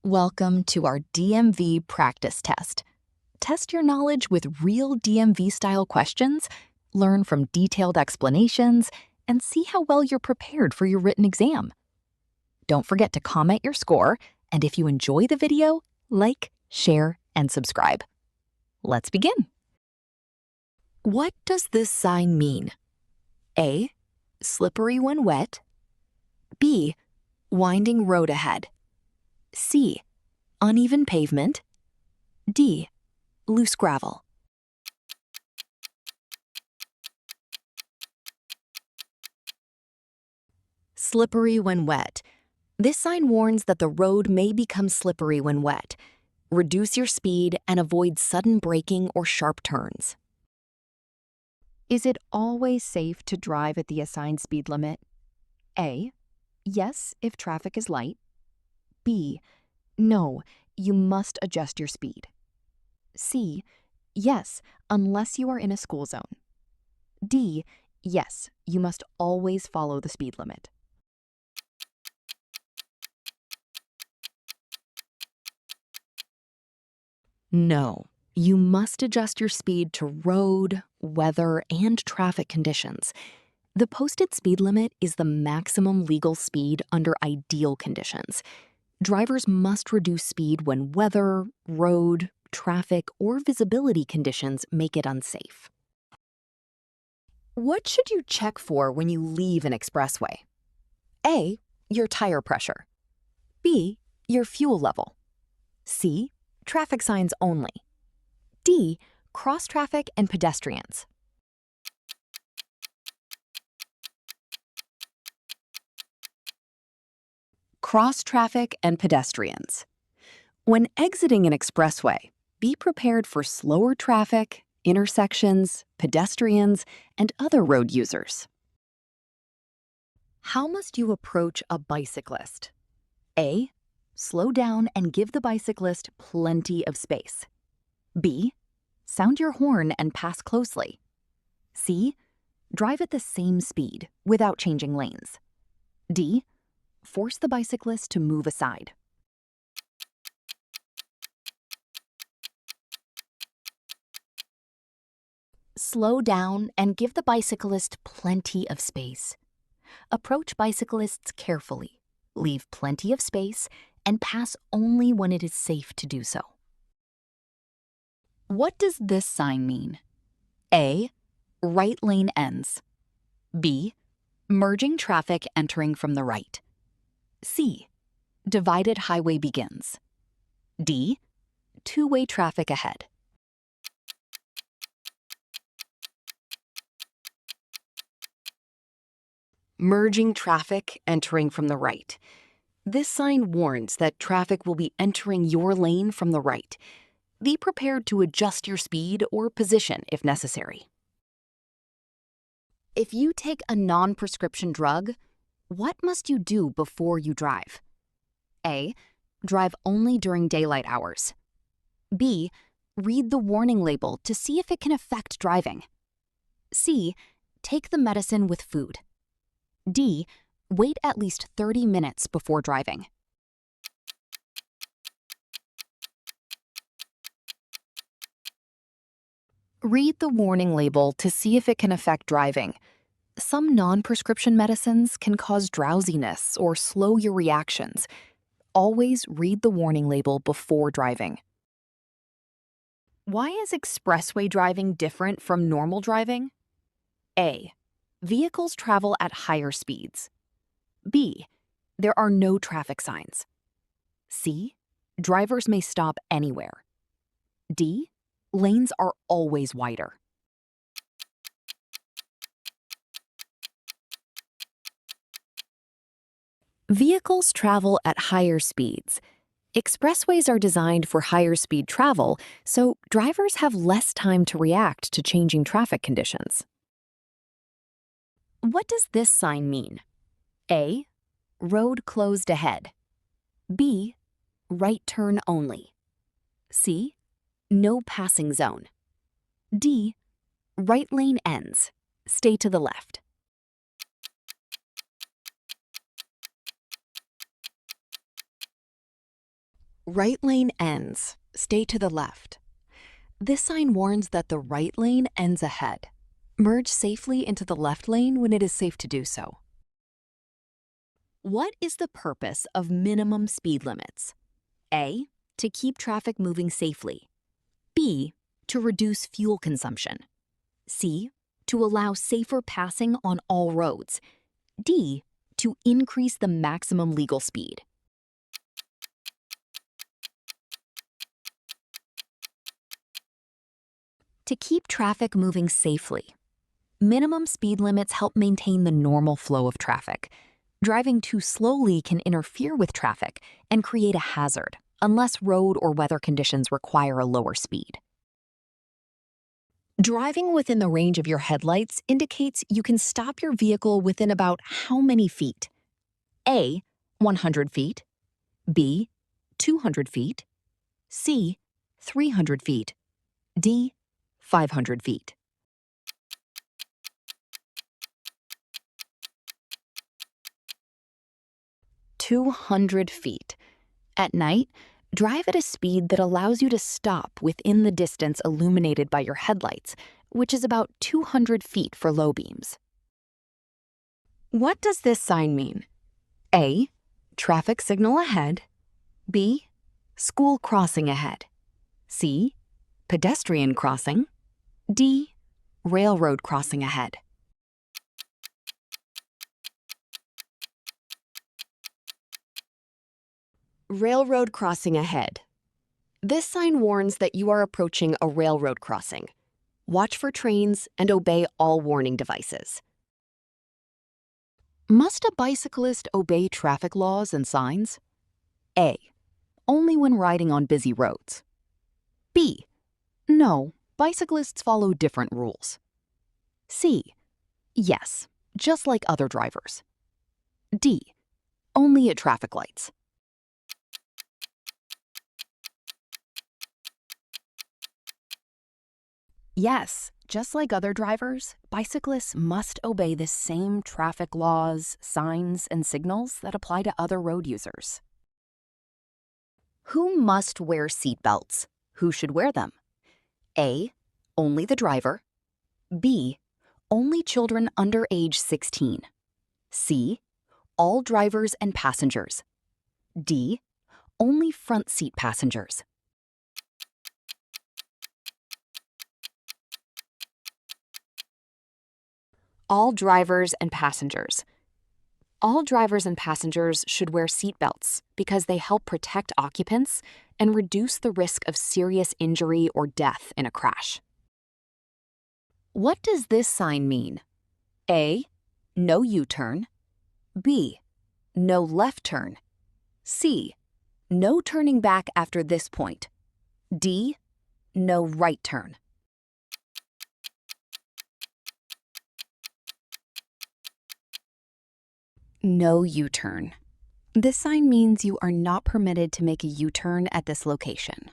Welcome to our DMV practice test. Test your knowledge with real DMV-style questions, learn from detailed explanations, and see how well you're prepared for your written exam. Don't forget to comment your score, and if you enjoy the video, like, share, and subscribe. Let's begin. What does this sign mean? A. Slippery when wet. B. Winding road ahead. C. Uneven pavement. D. Loose gravel. Slippery when wet. This sign warns that the road may become slippery when wet. Reduce your speed and avoid sudden braking or sharp turns. Is it always safe to drive at the assigned speed limit? A. Yes, if traffic is light. B. No, you must adjust your speed. C. Yes, unless you are in a school zone. D. Yes, you must always follow the speed limit. No, you must adjust your speed to road, weather, and traffic conditions. The posted speed limit is the maximum legal speed under ideal conditions. Drivers must reduce speed when weather, road, traffic, or visibility conditions make it unsafe. What should you check for when you leave an expressway? A. Your tire pressure. B. Your fuel level. C. Traffic signs only. D. Cross traffic and pedestrians. Cross traffic and pedestrians. When exiting an expressway, be prepared for slower traffic, intersections, pedestrians, and other road users. How must you approach a bicyclist? A. Slow down and give the bicyclist plenty of space. B. Sound your horn and pass closely. C. Drive at the same speed without changing lanes. D. Force the bicyclist to move aside. Slow down and give the bicyclist plenty of space. Approach bicyclists carefully, leave plenty of space, and pass only when it is safe to do so. What does this sign mean? A. Right lane ends. B. Merging traffic entering from the right. C. Divided highway begins. D. Two-way traffic ahead. Merging traffic entering from the right. This sign warns that traffic will be entering your lane from the right. Be prepared to adjust your speed or position if necessary. If you take a non-prescription drug, what must you do before you drive? A. Drive only during daylight hours. B. Read the warning label to see if it can affect driving. C. Take the medicine with food. D. Wait at least 30 minutes before driving. Read the warning label to see if it can affect driving. Some non-prescription medicines can cause drowsiness or slow your reactions. Always read the warning label before driving. Why is expressway driving different from normal driving? A. Vehicles travel at higher speeds. B. There are no traffic signs. C. Drivers may stop anywhere. D. Lanes are always wider. Vehicles travel at higher speeds. Expressways are designed for higher speed travel, so drivers have less time to react to changing traffic conditions. What does this sign mean? A. Road closed ahead. B. Right turn only. C. No passing zone. D. Right lane ends. Stay to the left. Right lane ends. Stay to the left. This sign warns that the right lane ends ahead. Merge safely into the left lane when it is safe to do so. What is the purpose of minimum speed limits? A. To keep traffic moving safely. B. To reduce fuel consumption. C. To allow safer passing on all roads. D. To increase the maximum legal speed. To keep traffic moving safely. Minimum speed limits help maintain the normal flow of traffic. Driving too slowly can interfere with traffic and create a hazard, unless road or weather conditions require a lower speed. Driving within the range of your headlights indicates you can stop your vehicle within about how many feet? A. 100 feet. B. 200 feet. C. 300 feet. D. 500 feet. "200 feet. At night, drive at a speed that allows you to stop within the distance illuminated by your headlights, which is about 200 feet for low beams. What does this sign mean? A. Traffic signal ahead. B. School crossing ahead. C. Pedestrian crossing. D. Railroad crossing ahead. Railroad crossing ahead. This sign warns that you are approaching a railroad crossing. Watch for trains and obey all warning devices. Must a bicyclist obey traffic laws and signs? A. Only when riding on busy roads. B. No, bicyclists follow different rules. C. Yes, just like other drivers. D. Only at traffic lights. Yes, just like other drivers, bicyclists must obey the same traffic laws, signs, and signals that apply to other road users. Who must wear seatbelts? Who should wear them? A. Only the driver. B. Only children under age 16. C. All drivers and passengers. D. Only front seat passengers. All drivers and passengers. All drivers and passengers should wear seatbelts because they help protect occupants and reduce the risk of serious injury or death in a crash. What does this sign mean? A. No U-turn. B. No left turn. C. No turning back after this point. D. No right turn. No U-turn. This sign means you are not permitted to make a U-turn at this location.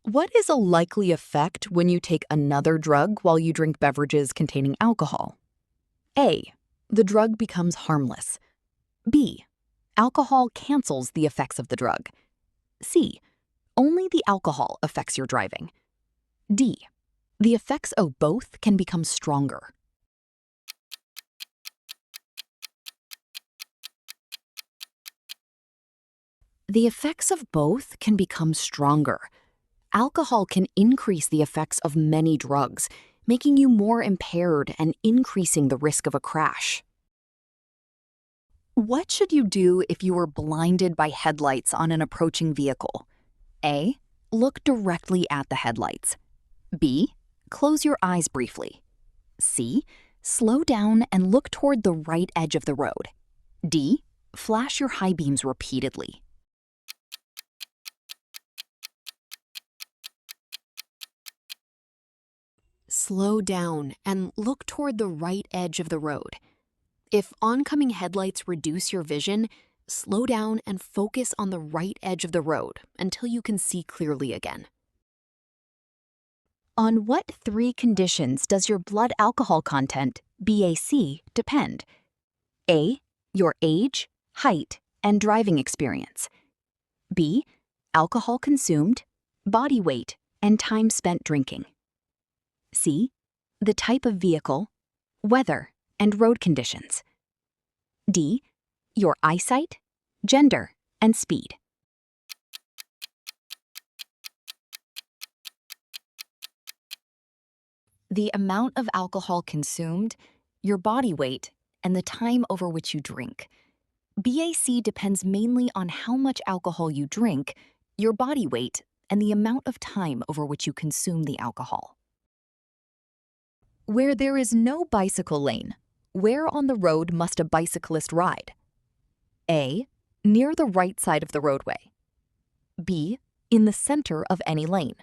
What is a likely effect when you take another drug while you drink beverages containing alcohol? A. The drug becomes harmless. B. Alcohol cancels the effects of the drug. C. Only the alcohol affects your driving. D. The effects of both can become stronger. The effects of both can become stronger. Alcohol can increase the effects of many drugs, making you more impaired and increasing the risk of a crash. What should you do if you were blinded by headlights on an approaching vehicle? A. Look directly at the headlights. B. Close your eyes briefly. C. Slow down and look toward the right edge of the road. D. Flash your high beams repeatedly. Slow down and look toward the right edge of the road. If oncoming headlights reduce your vision, slow down and focus on the right edge of the road until you can see clearly again. On what 3 conditions does your blood alcohol content, BAC, depend? A. Your age, height, and driving experience. B. Alcohol consumed, body weight, and time spent drinking. C. The type of vehicle, weather, and road conditions. D. Your eyesight, gender, and speed. The amount of alcohol consumed, your body weight, and the time over which you drink. BAC depends mainly on how much alcohol you drink, your body weight, and the amount of time over which you consume the alcohol. Where there is no bicycle lane, where on the road must a bicyclist ride? A. Near the right side of the roadway. B. In the center of any lane.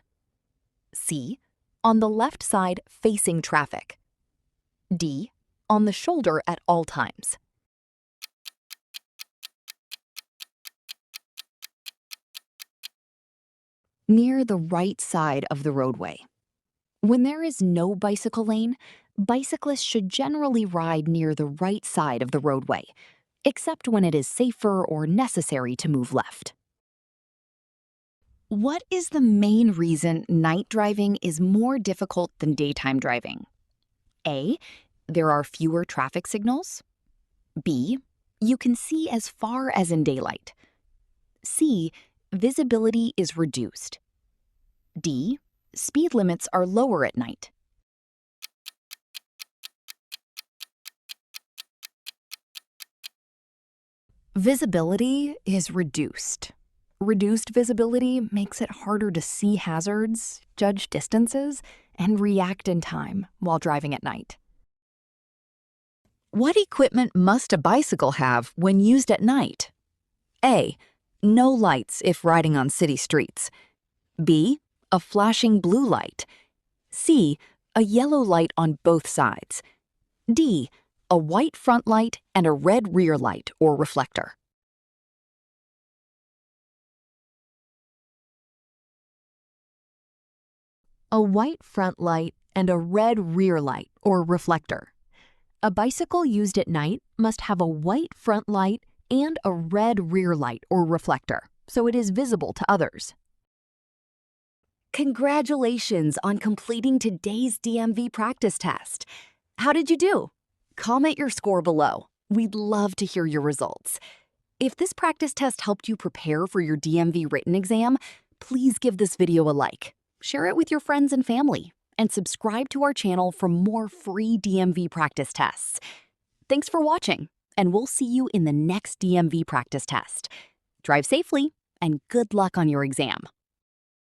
C. On the left side facing traffic. D. On the shoulder at all times. Near the right side of the roadway. When there is no bicycle lane, bicyclists should generally ride near the right side of the roadway, except when it is safer or necessary to move left. What is the main reason night driving is more difficult than daytime driving? A. There are fewer traffic signals. B. You can see as far as in daylight. C. Visibility is reduced. D. Speed limits are lower at night. Visibility is reduced. Reduced visibility makes it harder to see hazards, judge distances, and react in time while driving at night. What equipment must a bicycle have when used at night? A. No lights if riding on city streets. B. A flashing blue light. C. A yellow light on both sides. D. A white front light and a red rear light or reflector. A white front light and a red rear light or reflector. A bicycle used at night must have a white front light and a red rear light or reflector, so it is visible to others. Congratulations on completing today's DMV practice test. How did you do? Comment your score below. We'd love to hear your results. If this practice test helped you prepare for your DMV written exam, please give this video a like, share it with your friends and family, and subscribe to our channel for more free DMV practice tests. Thanks for watching, and we'll see you in the next DMV practice test. Drive safely, and good luck on your exam.